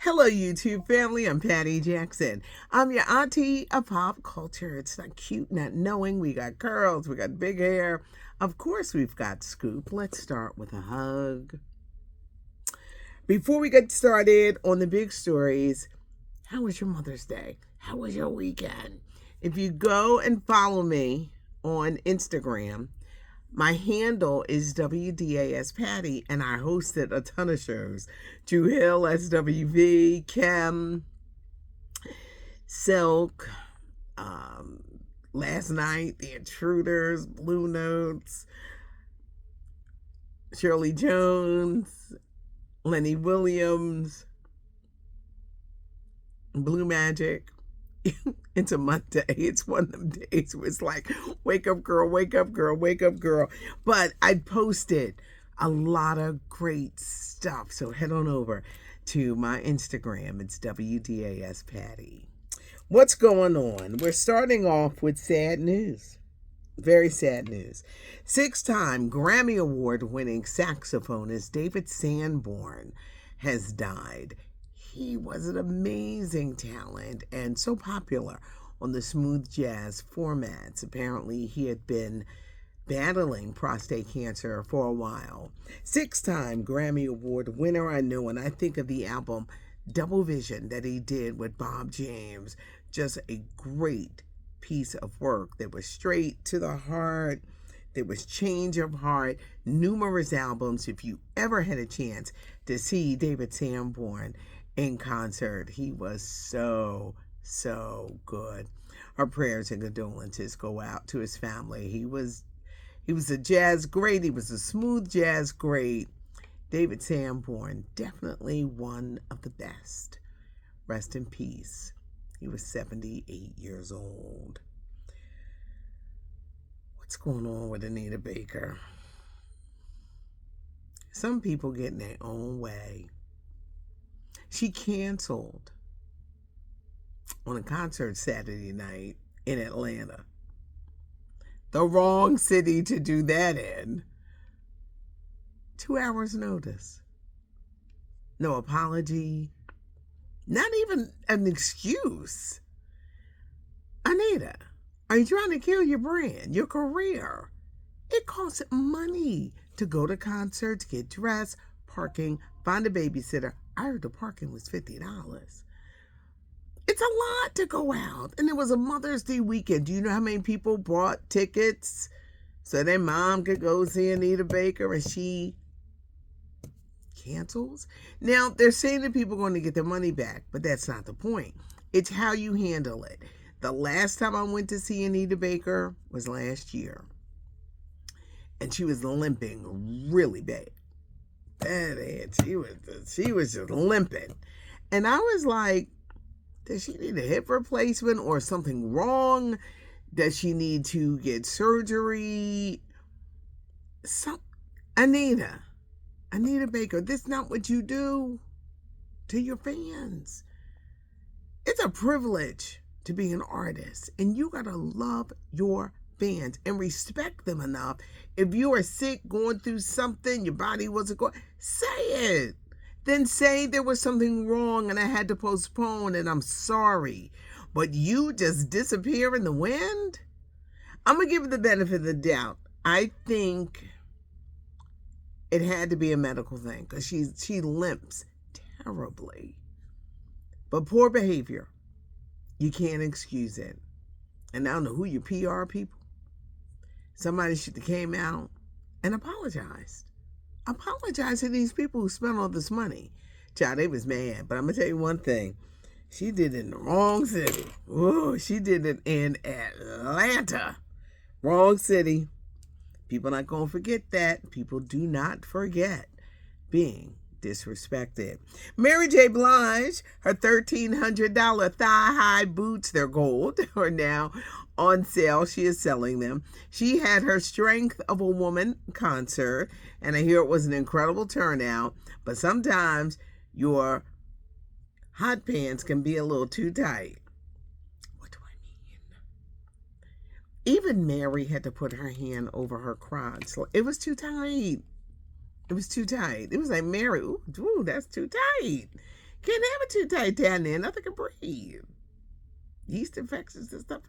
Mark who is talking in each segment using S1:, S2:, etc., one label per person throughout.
S1: Hello, YouTube family. I'm Patty Jackson. I'm your auntie of pop culture. It's not cute, not knowing. We got curls, we got big hair. Of course, we've got scoop. Let's start with a hug. Before we get started on the big stories, how was your Mother's Day? How was your weekend? If you go and follow me on Instagram, my handle is WDAS Patty, and I hosted a ton of shows. Drew Hill, SWV, Kim, Silk, last night, The Intruders, Blue Notes, Shirley Jones, Lenny Williams, Blue Magic. It's a Monday. It's one of them days where it's like, wake up, girl, wake up, girl, wake up, girl. But I posted a lot of great stuff. So head on over to my Instagram. It's WDAS Patty. What's going on? We're starting off with sad news. Very sad news. 6-time Grammy Award winning saxophonist David Sanborn has died. He was an amazing talent and so popular on the smooth jazz formats. Apparently, he had been battling prostate cancer for a while. 6-time Grammy Award winner, I know, and I think of the album Double Vision that he did with Bob James. Just a great piece of work that was straight to the heart. There was Change of Heart, numerous albums. If you ever had a chance to see David Sanborn in concert, he was so good. Our prayers and condolences go out to his family. He was a jazz great. He was a smooth jazz great. David Sanborn, definitely one of the best. Rest in peace. He was 78 years old. What's going on with Anita Baker? Some people get in their own way. She canceled on a concert Saturday night in Atlanta. The wrong city to do that in. 2 hours notice. No apology. Not even an excuse. Anita, are you trying to kill your brand, your career? It costs money to go to concerts, get dressed, parking, find a babysitter. I heard the parking was $50. It's a lot to go out. And it was a Mother's Day weekend. Do you know how many people bought tickets so their mom could go see Anita Baker and she cancels? Now, they're saying that people are going to get their money back, but that's not the point. It's how you handle it. The last time I went to see Anita Baker was last year. And she was limping really bad. She was just limping. And I was like, does she need a hip replacement or something wrong? Does she need to get surgery? Anita Baker, this is not what you do to your fans. It's a privilege to be an artist, and you gotta love your fans and respect them enough. If you are sick, going through something, your body wasn't going, say it. Then say there was something wrong and I had to postpone and I'm sorry. But you just disappear in the wind? I'm going to give it the benefit of the doubt. I think it had to be a medical thing because she limps terribly. But poor behavior. You can't excuse it. And I don't know who your PR people. Somebody should have came out and apologized. Apologize to these people who spent all this money. Child, they was mad. But I'm going to tell you one thing. She did it in the wrong city. Whoa, she did it in Atlanta. Wrong city. People not going to forget that. People do not forget being disrespected. Mary J. Blige, her $1,300 thigh-high boots, they're gold, are now on sale. She is selling them. She had her Strength of a Woman concert, and I hear it was an incredible turnout, but sometimes your hot pants can be a little too tight. What do I mean? Even Mary had to put her hand over her crotch. It was too tight. It was too tight. It was like, Mary, ooh, that's too tight. Can't have it too tight down there. Nothing can breathe. Yeast infections and stuff.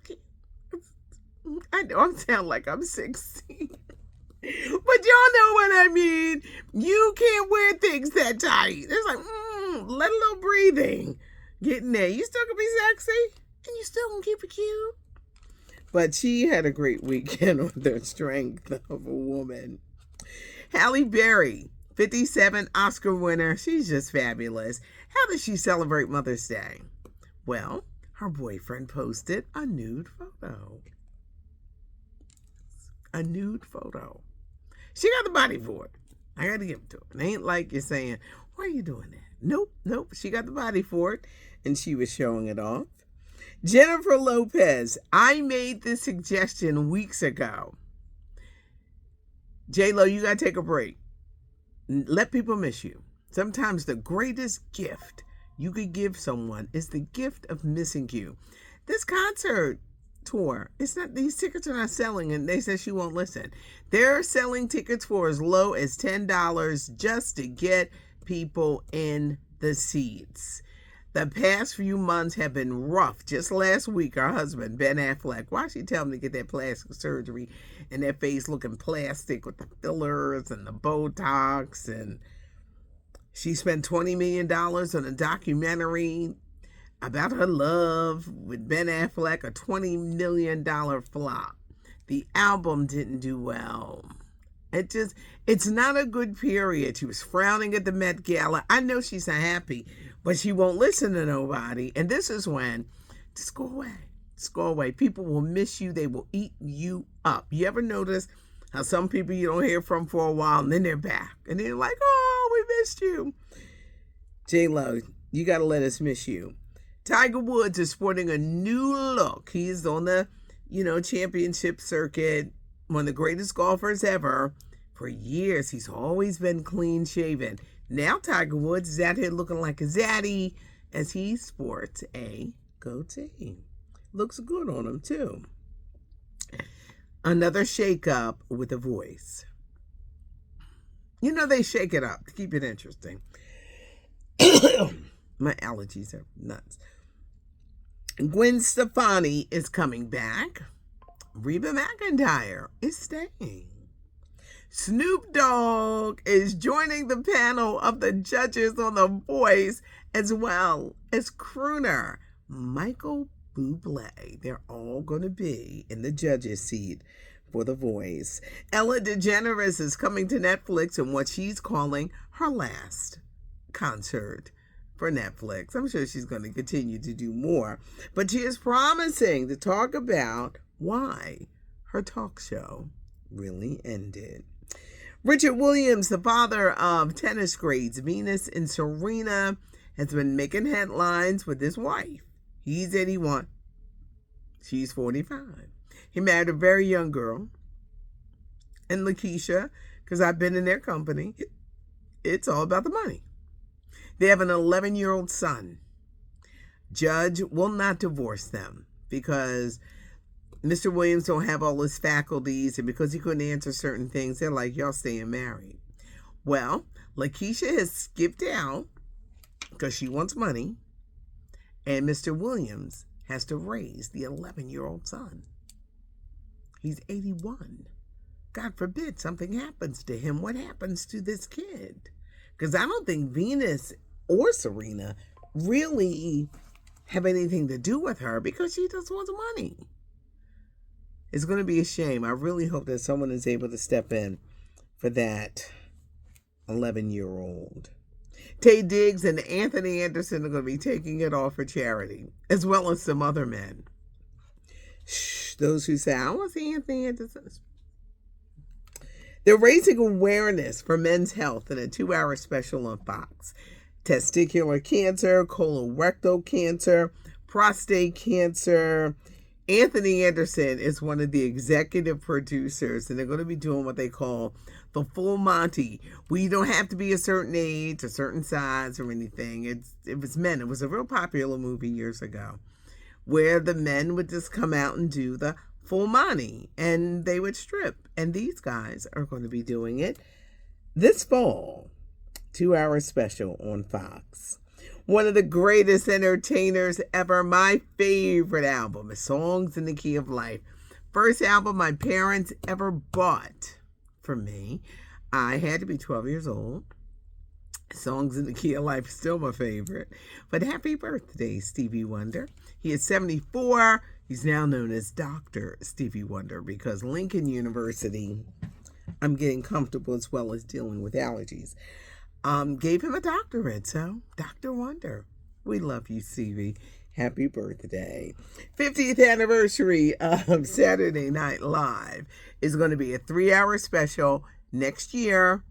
S1: I know I sound like I'm 16. But y'all know what I mean. You can't wear things that tight. It's like, let a little breathing get in there. You still can be sexy, and you still can keep it cute. But she had a great weekend on the strength of a woman. Halle Berry, 57 Oscar winner. She's just fabulous. How did she celebrate Mother's Day? Well, her boyfriend posted a nude photo. A nude photo. She got the body for it. I got to give it to her. It ain't like you're saying, why are you doing that? Nope. She got the body for it, and she was showing it off. Jennifer Lopez. I made this suggestion weeks ago. J-Lo, you got to take a break. Let people miss you. Sometimes the greatest gift you could give someone is the gift of missing you. This concert tour, these tickets are not selling, and they said she won't listen. They're selling tickets for as low as $10 just to get people in the seats. The past few months have been rough. Just last week, our husband, Ben Affleck, why she tell him to get that plastic surgery and that face looking plastic with the fillers and the Botox, and she spent $20 million on a documentary about her love with Ben Affleck, a $20 million flop. The album didn't do well. It's not a good period. She was frowning at the Met Gala. I know she's unhappy, but she won't listen to nobody. And this is when, just go away. Just go away. People will miss you. They will eat you up. You ever notice how some people you don't hear from for a while, and then they're back. And they're like, oh, we missed you. J-Lo, you got to let us miss you. Tiger Woods is sporting a new look. He's on the, championship circuit, one of the greatest golfers ever. For years, he's always been clean shaven. Now Tiger Woods is out here looking like a zaddy as he sports a goatee. Looks good on him, too. Another shake-up with a voice. They shake it up to keep it interesting. My allergies are nuts. Gwen Stefani is coming back. Reba McEntire is staying. Snoop Dogg is joining the panel of the judges on The Voice, as well as crooner Michael Bublé. They're all going to be in the judges' seat for The Voice. Ellen DeGeneres is coming to Netflix in what she's calling her last concert for Netflix. I'm sure she's going to continue to do more, but she is promising to talk about why her talk show really ended. Richard Williams, the father of tennis greats Venus and Serena, has been making headlines with his wife. He's 81. She's 45. He married a very young girl. And Lakeisha, because I've been in their company, it's all about the money. They have an 11-year-old son. Judge will not divorce them because Mr. Williams don't have all his faculties, and because he couldn't answer certain things, they're like, y'all staying married. Well, Lakeisha has skipped out because she wants money, and Mr. Williams has to raise the 11-year-old son. He's 81. God forbid something happens to him. What happens to this kid? Because I don't think Venus or Serena really have anything to do with her because she just wants money. It's going to be a shame. I really hope that someone is able to step in for that 11-year-old. Taye Diggs and Anthony Anderson are going to be taking it off for charity, as well as some other men. Those who say, I want to see Anthony Anderson. They're raising awareness for men's health in a 2-hour special on Fox. Testicular cancer, colorectal cancer, prostate cancer. Anthony Anderson is one of the executive producers, and they're going to be doing what they call the Full Monty. We don't have to be a certain age, a certain size, or anything. It was men. It was a real popular movie years ago, where the men would just come out and do the Full Monty, and they would strip. And these guys are going to be doing it this fall. 2-hour special on Fox. One of the greatest entertainers ever. My favorite album is Songs in the Key of Life. First album my parents ever bought for me. I had to be 12 years old. Songs in the Key of Life is still my favorite. But happy birthday, Stevie Wonder. He is 74. He's now known as Dr. Stevie Wonder because Lincoln University, I'm getting comfortable as well as dealing with allergies, gave him a doctorate. So, Dr. Wonder, we love you, Stevie. Happy birthday. 50th anniversary of Saturday Night Live is going to be a 3-hour special next year.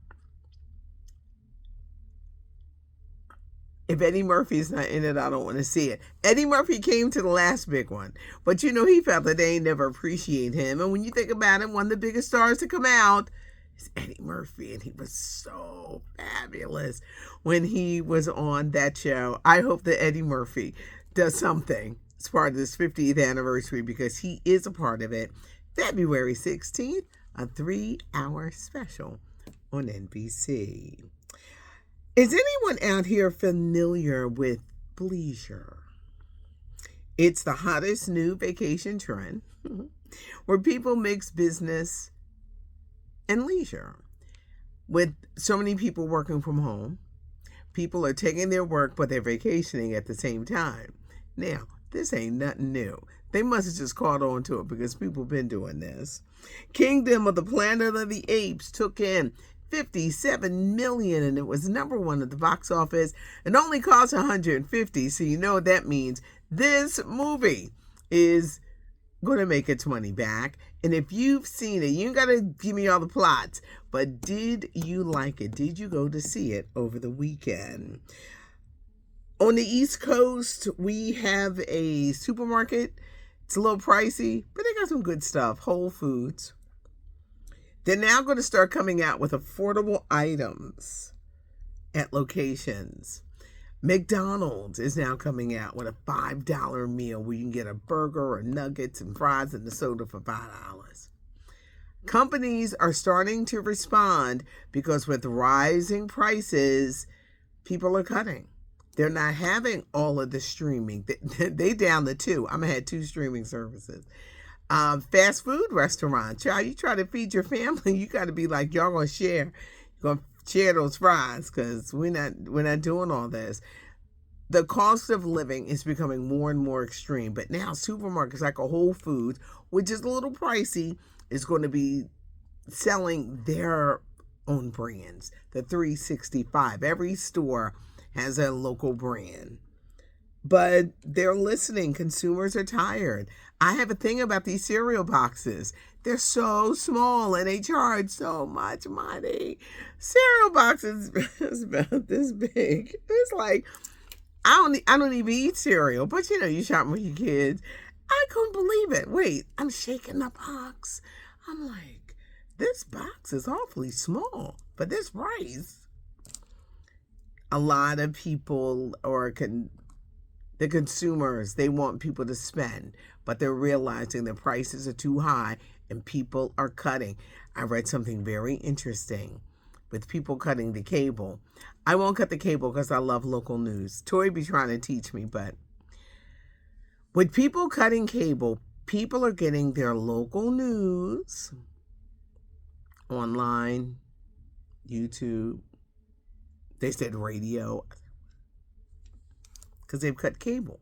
S1: If Eddie Murphy's not in it, I don't want to see it. Eddie Murphy came to the last big one. But, he felt that they never appreciate him. And when you think about it, one of the biggest stars to come out is Eddie Murphy. And he was so fabulous when he was on that show. I hope that Eddie Murphy does something as part of this 50th anniversary because he is a part of it. February 16th, a 3-hour special on NBC. Is anyone out here familiar with bleisure? It's the hottest new vacation trend where people mix business and leisure. With so many people working from home, people are taking their work, but they're vacationing at the same time. Now, this ain't nothing new. They must have just caught on to it because people have been doing this. Kingdom of the Planet of the Apes took in $57 million, and it was number 1 at the box office. It only cost $150, so you know what that means. This movie is going to make its money back. And if you've seen it, you ain't got to give me all the plots, but did you like it? Did you go to see it over the weekend? On the East Coast, we have a supermarket. It's a little pricey, but they got some good stuff. Whole Foods. They're now going to start coming out with affordable items at locations. McDonald's is now coming out with a $5 meal where you can get a burger or nuggets and fries and a soda for $5. Companies are starting to respond because with rising prices, people are cutting. They're not having all of the streaming. They down to 2. I'm going to have 2 streaming services. Fast food restaurants. Child, you try to feed your family, you got to be like, y'all going to share. You're going to share those fries because we're not doing all this. The cost of living is becoming more and more extreme. But now supermarkets like a Whole Foods, which is a little pricey, is going to be selling their own brands. The 365. Every store has a local brand. But they're listening. Consumers are tired. I have a thing about these cereal boxes. They're so small and they charge so much money. Cereal boxes is about this big. It's like, I don't even eat cereal, but you shop with your kids. I couldn't believe it. Wait, I'm shaking the box. I'm like, this box is awfully small for this price. A lot of people the consumers, they want people to spend, but they're realizing the prices are too high and people are cutting. I read something very interesting with people cutting the cable. I won't cut the cable because I love local news. Tori be trying to teach me, but with people cutting cable, people are getting their local news online, YouTube. They said radio because they've cut cable.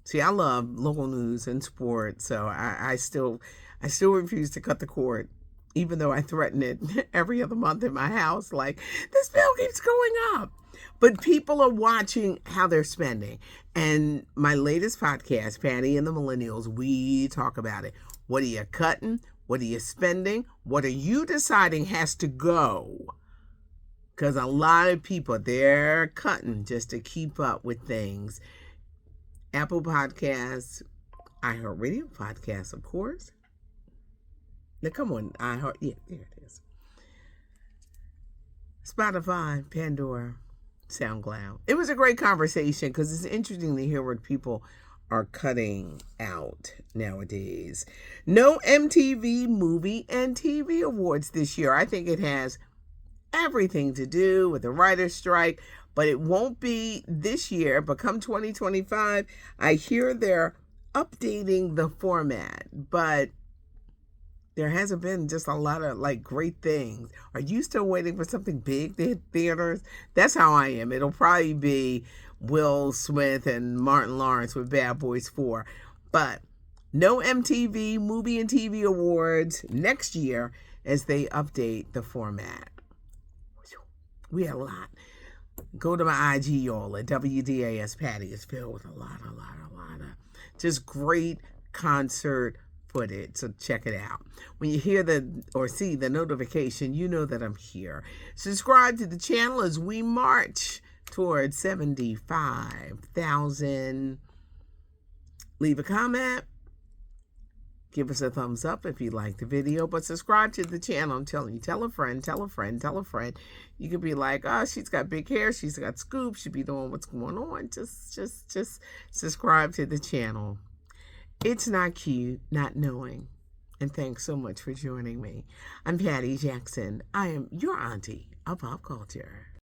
S1: See, I love local news and sports, so I still refuse to cut the cord, even though I threaten it every other month in my house. Like, this bill keeps going up. But people are watching how they're spending. And my latest podcast, Patty and the Millennials, we talk about it. What are you cutting? What are you spending? What are you deciding has to go? Because a lot of people, they're cutting just to keep up with things. Apple Podcasts, iHeartRadio Podcasts, of course. Now, come on, yeah, there it is. Spotify, Pandora, SoundCloud. It was a great conversation because it's interesting to hear what people are cutting out nowadays. No MTV Movie and TV Awards this year. I think it has everything to do with the writer's strike, But it won't be this year, but come 2025, I hear they're updating the format, but there hasn't been just a lot of like great things. Are you still waiting for something big to hit theaters? That's how I am. It'll probably be Will Smith and Martin Lawrence with Bad Boys 4. But no MTV Movie and TV Awards next year as they update the format. We had a lot. Go to my IG, y'all, at WDAS Patty. It's filled with a lot of just great concert footage. So check it out. When you hear or see the notification, you know that I'm here. Subscribe to the channel as we march towards 75,000. Leave a comment. Give us a thumbs up if you like the video, but subscribe to the channel. I'm telling you, tell a friend, tell a friend, tell a friend. You could be like, oh, she's got big hair, she's got scoops, she'd be doing what's going on. Just subscribe to the channel. It's not cute not knowing. And thanks so much for joining me. I'm Patty Jackson. I am your auntie of pop culture.